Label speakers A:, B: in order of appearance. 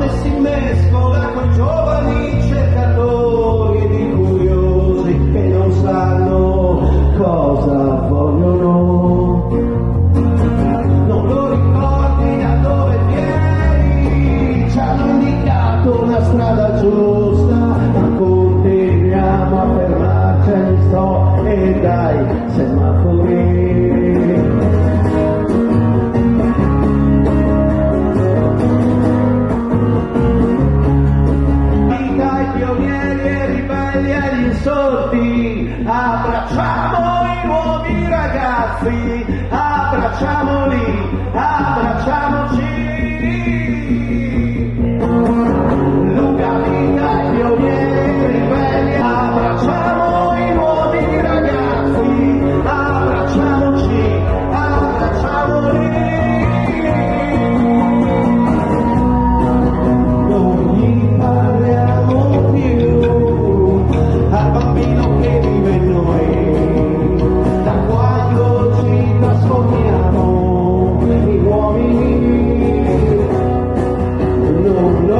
A: giovane si mescola con giovani cercatori di curiosi che non sanno cosa vogliono. Non lo ricordi da dove vieni, ci hanno indicato una strada giusta, ma continuiamo a fermarci agli stop e dai semafori. Agli insorti, abbracciamo i nuovi ragazzi, abbracciamoli, abbracciamoci. Lunga vita ai pionieri ribelli, abbracciamo i nuovi ragazzi, abbracciamoci, abbracciamoli. Non gli parliamo più al bambino che vive in noi, da quando ci trasformiamo in uomini, non lo